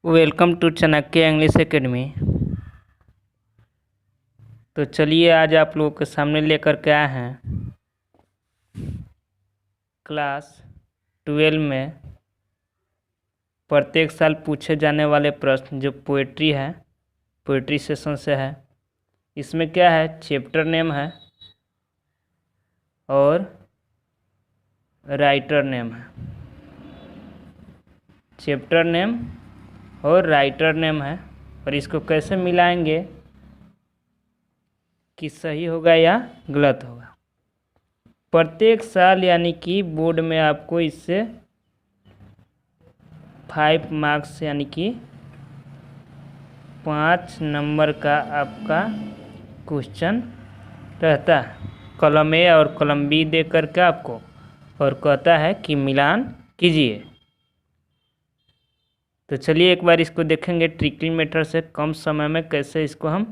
Welcome to Chanakya English academy. तो चलिए आज आप लोगों के सामने लेकर के आए हैं क्लास 12 में प्रत्येक साल पूछे जाने वाले प्रश्न जो पोएट्री है, पोएट्री सेशन से है। इसमें क्या है, चैप्टर नेम है और राइटर नेम है। चैप्टर नेम और राइटर नेम है, और इसको कैसे मिलाएंगे कि सही होगा या गलत होगा। प्रत्येक साल यानी कि बोर्ड में आपको इससे 5 मार्क्स यानी कि 5 नंबर का आपका क्वेश्चन रहता है। कॉलम ए और कॉलम बी दे करके आपको, और कहता है कि मिलान कीजिए। तो चलिए एक बार इसको देखेंगे ट्रिकली मेथड से कम समय में कैसे इसको हम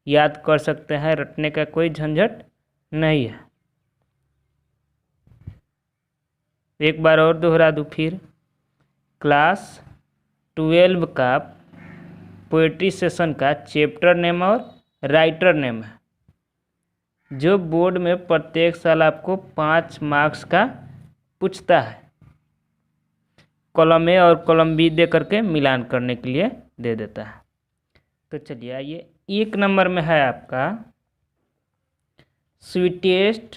याद कर सकते हैं। रटने का कोई झंझट नहीं है। एक बार और दोहरा दूँ फिर, क्लास 12 का पोएट्री सेशन का चैप्टर नेम और राइटर नेम है, जो बोर्ड में प्रत्येक साल आपको 5 मार्क्स का पूछता है। कॉलम ए और कॉलम बी दे करके मिलान करने के लिए दे देता है। तो चलिए आइए, 1 नंबर में है आपका sweetest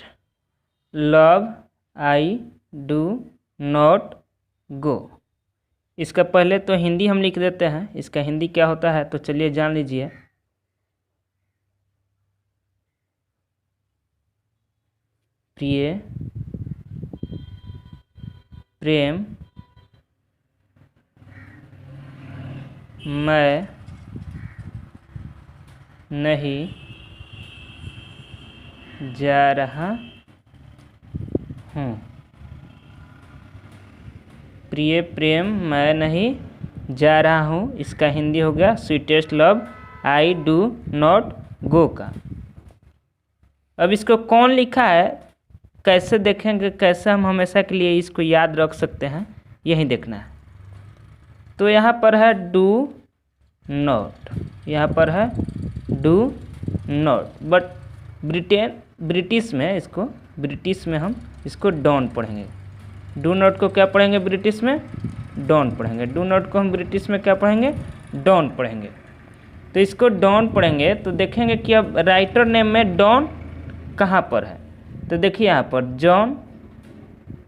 love I do not go. इसका पहले तो हिंदी हम लिख देते हैं, इसका हिंदी क्या होता है तो चलिए जान लीजिए। प्रिय प्रेम मैं नहीं जा रहा हूँ। प्रिय प्रेम मैं नहीं जा रहा हूँ, इसका हिंदी हो गया sweetest love I do not go का। अब इसको कौन लिखा है कैसे देखेंगे, कैसे हम हमेशा के लिए इसको याद रख सकते हैं, यही देखना है। तो यहाँ पर है डू नॉट, यहाँ पर है डू नॉट, बट ब्रिटिश में हम इसको डॉन पढ़ेंगे। डू नॉट को क्या पढ़ेंगे ब्रिटिश में? डॉन पढ़ेंगे। डू नॉट को हम ब्रिटिश में क्या पढ़ेंगे? डॉन पढ़ेंगे। तो इसको डॉन पढ़ेंगे तो देखेंगे कि अब राइटर नेम में डॉन कहाँ पर है। तो देखिए यहाँ पर जॉन,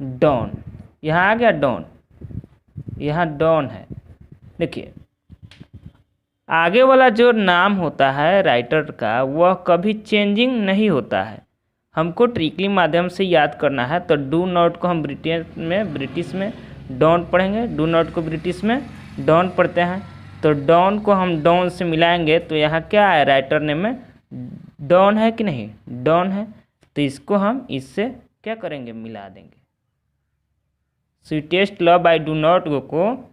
डॉन, यहाँ आ गया डॉन, यहाँ डॉन है। देखिए आगे वाला जो नाम होता है राइटर का वह कभी चेंजिंग नहीं होता है। हमको ट्रिकली माध्यम से याद करना है। तो डू नॉट को हम ब्रिटिश में डॉन पढ़ेंगे, डू नॉट को ब्रिटिश में डॉन पढ़ते हैं। तो डॉन को हम डॉन से मिलाएंगे तो यहाँ क्या है, राइटर नेम में डॉन है कि नहीं? डॉन है। तो इसको हम इससे क्या करेंगे, मिला देंगे। Sweetest love I do not go को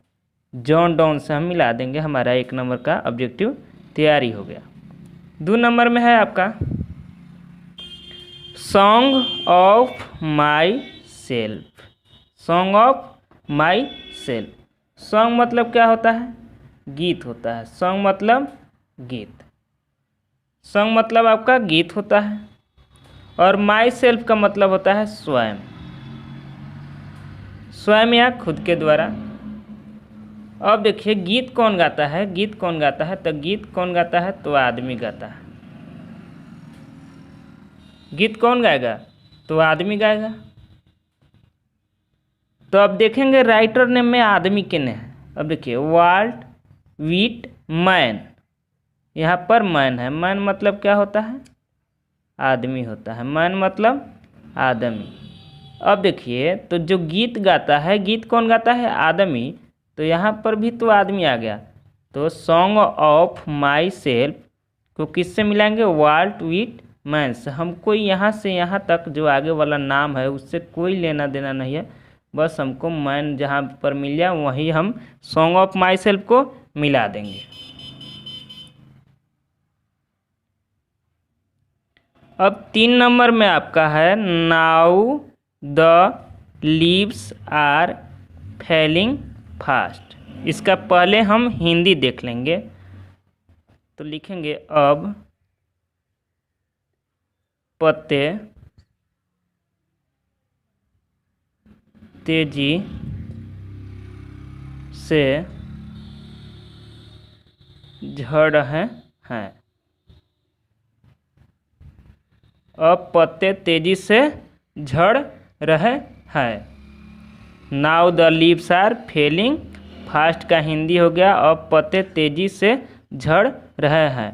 जॉन डॉन से हम मिला देंगे। हमारा 1 नंबर का ऑब्जेक्टिव तैयारी हो गया। 2 नंबर में है आपका song of my self. Song of my self. Song मतलब क्या होता है? गीत होता है। सॉन्ग मतलब गीत। सॉन्ग मतलब आपका गीत होता है, और माई सेल्फ का मतलब होता है स्वयं। स्वयं या खुद के द्वारा। अब देखिए गीत कौन गाता है? गीत कौन गाता है? तो गीत कौन गाता है? तो आदमी गाता है। गीत कौन गाएगा? तो आदमी गाएगा। तो अब देखेंगे राइटर नेम में आदमी कितने हैं। अब देखिए वाल्ट वीट मैन, यहाँ पर मैन है। मैन मतलब क्या होता है? आदमी होता है। मैन मतलब आदमी। अब देखिए तो जो गीत गाता है, गीत कौन गाता है? आदमी। तो यहाँ पर भी तो आदमी आ गया। तो सॉन्ग ऑफ माई सेल्फ को किससे मिलाएंगे? वाल्ट वीट मैन से। हमको यहाँ से यहाँ तक जो आगे वाला नाम है उससे कोई लेना देना नहीं है, बस हमको मैन जहाँ पर मिल जाए वहीं हम सॉन्ग ऑफ माई सेल्फ को मिला देंगे। अब 3 नंबर में आपका है now the leaves are falling fast. इसका पहले हम हिंदी देख लेंगे। तो लिखेंगे अब पत्ते तेजी से झड़ रहे हैं। अब पत्ते तेजी से झड़ रहे हैं। Now the leaves are falling fast का हिंदी हो गया अब पत्ते तेजी से झड़ रहे हैं।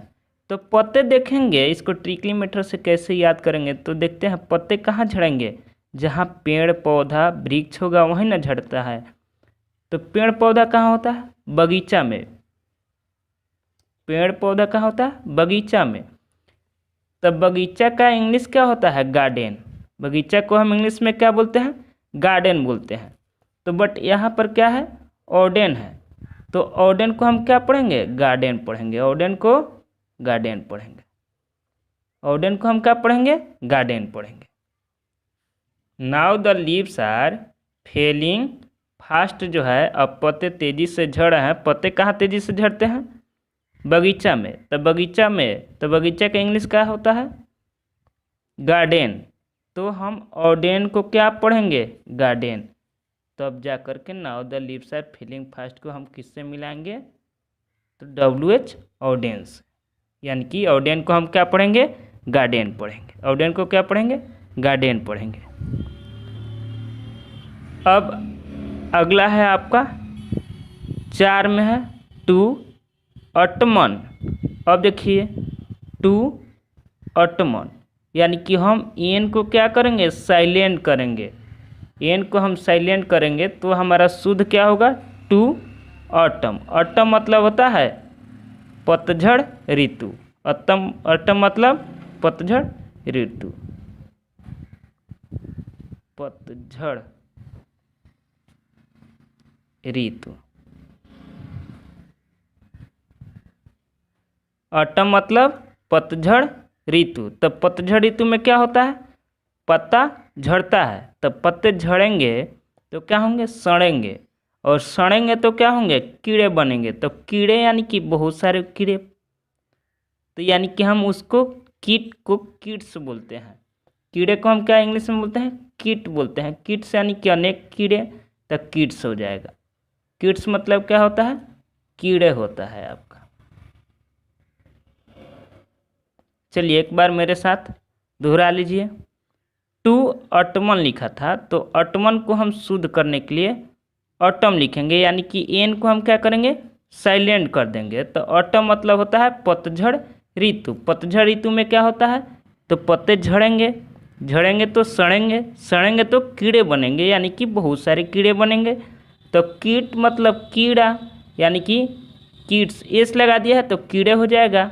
तो पत्ते देखेंगे, इसको ट्रिकली मेथड से कैसे याद करेंगे, तो देखते हैं पत्ते कहाँ झड़ेंगे, जहाँ पेड़ पौधा वृक्ष होगा वहीं ना झड़ता है। तो पेड़ पौधा कहाँ होता है, बगीचा में। पेड़ पौधा कहाँ होता है, बगीचा में। तब बगीचा का इंग्लिश क्या होता है, गार्डन। बगीचा को हम इंग्लिश में क्या बोलते हैं, गार्डन बोलते हैं। तो बट यहाँ पर क्या है, ऑर्डन है। तो ऑर्डन को हम क्या पढ़ेंगे, गार्डन पढ़ेंगे। ऑर्डन को गार्डन पढ़ेंगे। ऑर्डन को हम क्या पढ़ेंगे, गार्डन पढ़ेंगे। Now the leaves are falling fast जो है, अब पत्ते तेजी से झड़ रहे हैं। पत्ते कहाँ तेजी से झड़ते हैं, बगीचा में। तो बगीचा में, तो बगीचा का इंग्लिश क्या होता है, गार्डन। तो हम ऑर्डन को क्या पढ़ेंगे, गार्डन। तो अब जा कर के now the leaves are falling fast को हम किससे मिलाएंगे, तो WH ऑर्डेंस, यानी कि ऑर्डन को हम क्या पढ़ेंगे, गार्डन पढ़ेंगे। ऑर्डन को क्या पढ़ेंगे, गार्डन पढ़ेंगे। अब अगला है आपका 4 में है टू ऑटमन। अब देखिए टू ऑटमन, यानी कि हम एन को क्या करेंगे, साइलेंट करेंगे। एन को हम साइलेंट करेंगे तो हमारा शुद्ध क्या होगा, टू ऑटम। ऑटम मतलब होता है पतझड़ ऋतु। ऑटम मतलब पतझड़ ऋतु, पतझड़ ऋतु। ऑटम मतलब पतझड़ ऋतु। तब पतझड़ ऋतु में क्या होता है, पत्ता झड़ता है। तब पत्ते झड़ेंगे तो क्या होंगे, सड़ेंगे। और सड़ेंगे तो क्या होंगे, कीड़े बनेंगे। तो कीड़े यानी कि बहुत सारे कीड़े। तो यानी कि हम उसको कीट को कीट्स बोलते हैं। कीड़े को हम क्या इंग्लिश में बोलते हैं, कीट बोलते हैं। कीट्स यानी कि अनेक कीड़े, तो कीट्स हो जाएगा। कीट्स मतलब क्या होता है, कीड़े होता है आपका। चलिए एक बार मेरे साथ दोहरा लीजिए। टू ऑटमन लिखा था, तो ऑटमन को हम शुद्ध करने के लिए ऑटम लिखेंगे, यानी कि एन को हम क्या करेंगे, साइलेंट कर देंगे। तो ऑटम मतलब होता है पतझड़ ऋतु। पतझड़ ऋतु में क्या होता है, तो पत्ते झड़ेंगे, झड़ेंगे तो सड़ेंगे, सड़ेंगे तो कीड़े बनेंगे, यानी कि बहुत सारे कीड़े बनेंगे। तो कीट मतलब कीड़ा, यानी कि कीट्स, एस लगा दिया है तो कीड़े हो जाएगा।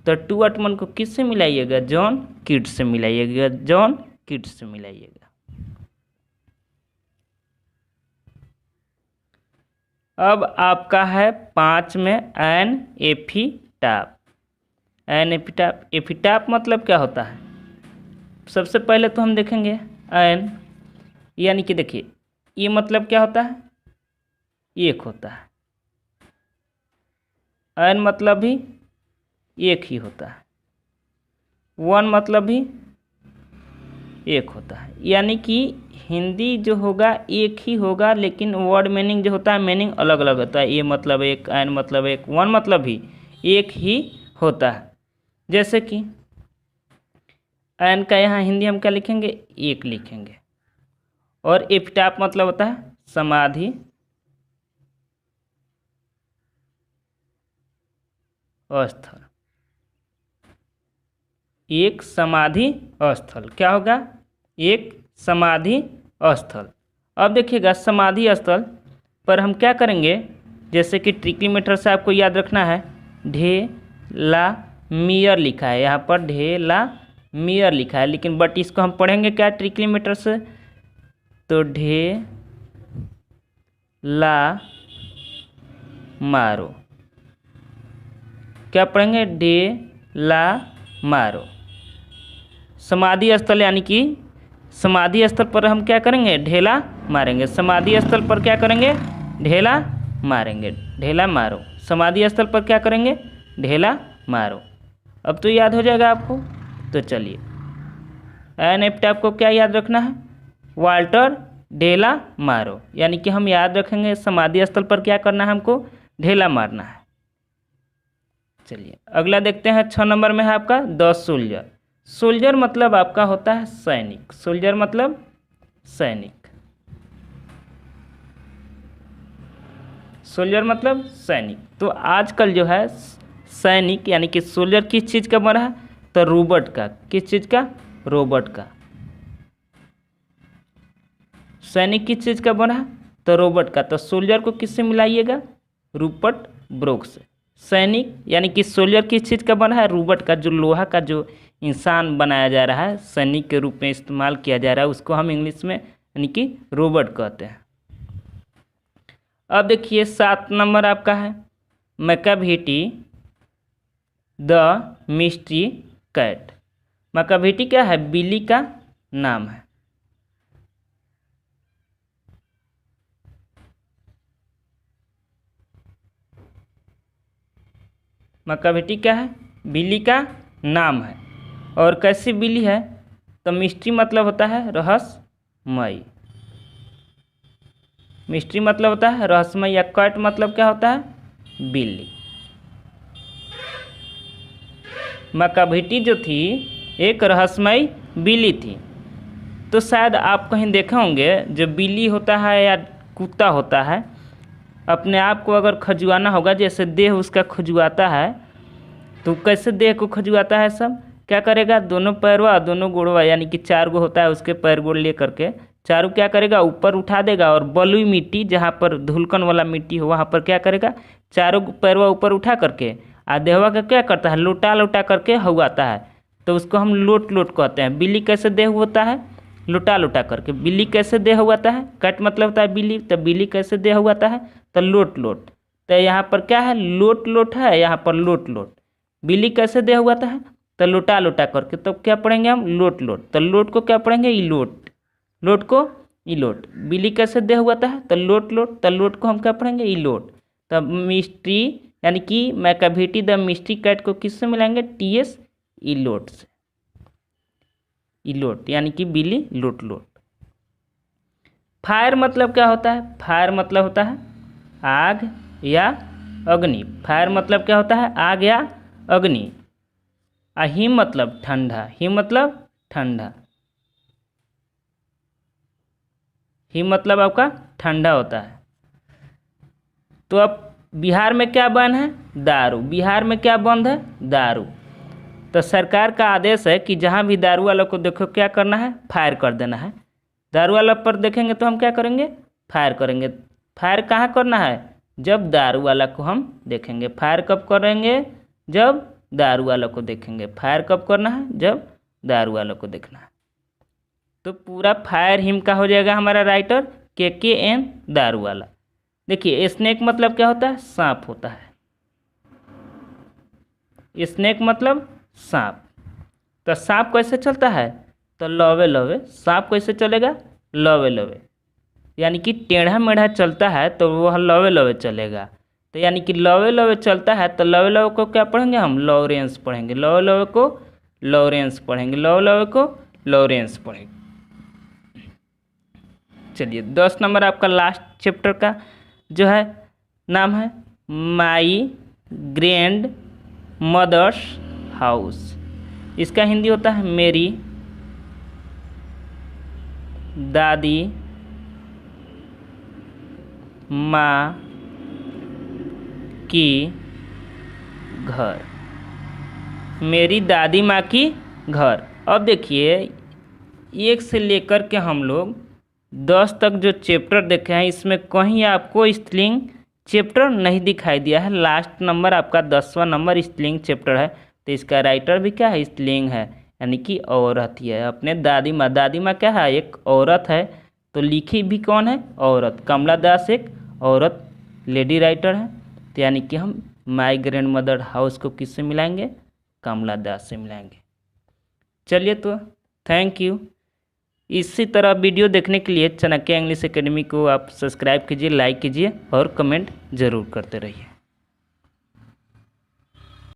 तो टू ऑटमन को किससे मिलाइएगा, जॉन कीट से मिलाइएगा, जॉन कीट से मिलाइएगा। अब आपका है 5 में an epitaph. An epitaph, epitaph मतलब क्या होता है, सबसे पहले तो हम देखेंगे एन, यानी कि देखिए ये मतलब क्या होता है, एक होता है। एन मतलब भी एक ही होता है। वन मतलब भी एक होता है, यानी कि हिंदी जो होगा एक ही होगा, लेकिन वर्ड मीनिंग जो होता है मीनिंग अलग अलग होता है। ये मतलब एक, एन मतलब एक, वन मतलब भी एक ही होता है। जैसे कि एन का यहाँ हिंदी हम क्या लिखेंगे, एक लिखेंगे। और एपिटाफ मतलब होता है समाधि स्थल। एक समाधि स्थल क्या होगा, एक समाधि स्थल। अब देखिएगा समाधि स्थल पर हम क्या करेंगे, जैसे कि ट्रिकली मेथड से आपको याद रखना है, ढेला मियर लिखा है, यहाँ पर ढेला मियर लिखा है, लेकिन बट इसको हम पढ़ेंगे क्या ट्रिकली मेथड से, तो ढेला मारो। क्या पढ़ेंगे, ढेला मारो। समाधि स्थल यानी कि समाधि स्थल पर हम क्या करेंगे, ढेला मारेंगे। समाधि स्थल पर क्या करेंगे, ढेला मारेंगे, ढेला मारो। समाधि स्थल पर क्या करेंगे? ढेला मारो। अब तो याद हो जाएगा आपको। तो चलिए, एनएफटी आपको क्या याद रखना है? वाल्टर ढेला मारो, यानी कि हम याद रखेंगे समाधि स्थल पर क्या करना है हमको? ढेला मारना है। चलिए अगला देखते हैं। 6 नंबर में है आपका द सोल्जर। सोल्जर मतलब आपका होता है सैनिक। सोल्जर मतलब सैनिक। सोल्जर मतलब सैनिक। तो आजकल जो है सैनिक यानी कि सोल्जर किस चीज़ का बना है? तो रोबोट का। किस चीज़ का? रोबोट का। सैनिक किस चीज़ का बना है? तो रोबोट का। तो सोल्जर को किससे मिलाइएगा? रूपर्ट ब्रूक से। सैनिक यानी कि सोल्जर किस चीज़ का बना है? रोबोट का। जो लोहा का जो इंसान बनाया जा रहा है, सैनिक के रूप में इस्तेमाल किया जा रहा है, उसको हम इंग्लिश में यानी कि रोबोट कहते हैं। अब देखिए 7 नंबर आपका है Macavity the mystery cat. Macavity क्या है? बिल्ली का नाम है। मैकाविटी क्या है? बिल्ली का नाम है। और कैसी बिल्ली है? तो मिस्ट्री मतलब होता है रहस्यमय। मिस्ट्री मतलब होता है रहस्यमय, या कैट मतलब क्या होता है? बिल्ली। मैकाविटी जो थी एक रहस्यमय बिल्ली थी। तो शायद आप कहीं देखे होंगे, जो बिल्ली होता है या कुत्ता होता है, अपने आप को अगर खजुआना होगा, जैसे देह उसका खजुआता है, तो कैसे देह को खजुआता है? सब क्या करेगा? दोनों पैरवा दोनों गोड़वा यानी कि 4 गो होता है उसके पैर गोड़ ले करके, चारों क्या करेगा? ऊपर उठा देगा, और बलुई मिट्टी जहाँ पर धुलकन वाला मिट्टी हो वहाँ पर क्या करेगा? चारों पैरवा ऊपर उठा करके देहवा का क्या करता है? लोटा लोटा करके हुआता है। तो उसको हम लोट लोट कहते हैं। बिल्ली कैसे देह होता है? लोटा लोटा करके। बिल्ली कैसे देह हुआता है? कट मतलब होता है बिल्ली, तो बिल्ली कैसे देह हुआता है? तो लोट लोट। तो यहाँ पर क्या है? लोट लोट है, यहाँ पर लोट लोट। बिल्ली कैसे देह हुआता है? तो लोटा लोटा करके। तो क्या पढ़ेंगे हम? लोट लोट। तो लोट को क्या पढ़ेंगे? इलोट। लोट को इलोट। बिल्ली कैसे देह हुआता है? तो लोट लोट। तो लोट को हम क्या पढ़ेंगे? इलोट। तो मिस्ट्री यानी कि मैकाविटी द मिस्ट्री कैट को किससे मिलाएंगे? टीएस इलोट से। इलोट यानी कि बिल्ली लोट लोट। फायर मतलब क्या होता है? फायर मतलब होता है आग या अग्नि। फायर मतलब क्या होता है? आग या अग्नि। हिम मतलब ठंडा। हिम मतलब ठंडा। हिम मतलब आपका ठंडा होता है। तो अब बिहार में क्या बंद है? दारू। बिहार में क्या बंद है? दारू। तो सरकार का आदेश है कि जहाँ भी दारू वालों को देखो क्या करना है? फायर कर देना है। दारू वाला पर देखेंगे तो हम क्या करेंगे? फायर करेंगे। फायर कहाँ करना है? जब दारू वाला को हम देखेंगे। फायर कब करेंगे? जब दारू वालों को देखेंगे। फायर कब करना है? जब दारू वालों को देखना है। तो पूरा फायर हिम का हो जाएगा हमारा राइटर KKN दारू वाला। देखिए स्नेक मतलब क्या होता है? सांप होता है। स्नेक मतलब सांप। तो सांप कैसे चलता है? तो लवे लवे। सांप कैसे चलेगा? लवे लवे। यानी कि टेढ़ा मेढ़ा चलता है तो वह लवे लवे चलेगा। तो यानी कि लवे लवे चलता है, तो लवे लवे को क्या पढ़ेंगे हम? लॉरेंस पढ़ेंगे। लवे लवे को लॉरेंस पढ़ेंगे। लवे लवे को लॉरेंस पढ़ेंगे। चलिए 10 नंबर आपका लास्ट चैप्टर का जो है नाम है माई ग्रैंड मदर्स हाउस। इसका हिंदी होता है मेरी दादी माँ की घर। मेरी दादी माँ की घर। अब देखिए 1 से लेकर के हम लोग 10 तक जो चैप्टर देखे हैं, इसमें कहीं आपको स्त्रीलिंग चैप्टर नहीं दिखाई दिया है। लास्ट नंबर आपका 10वां नंबर स्त्रीलिंग चैप्टर है। तो इसका राइटर भी क्या है? स्त्रीलिंग है, यानी कि औरत ही है। अपने दादी माँ। दादी माँ क्या है? एक औरत है। तो लिखी भी कौन है? औरत। कमला दास एक औरत लेडी राइटर है। तो यानी कि हम माई ग्रैंड मदर हाउस को किससे मिलाएंगे? कमला दास से मिलाएंगे। चलिए तो थैंक यू। इसी तरह वीडियो देखने के लिए चाणक्य इंग्लिश एकेडमी को आप सब्सक्राइब कीजिए, लाइक कीजिए और कमेंट ज़रूर करते रहिए।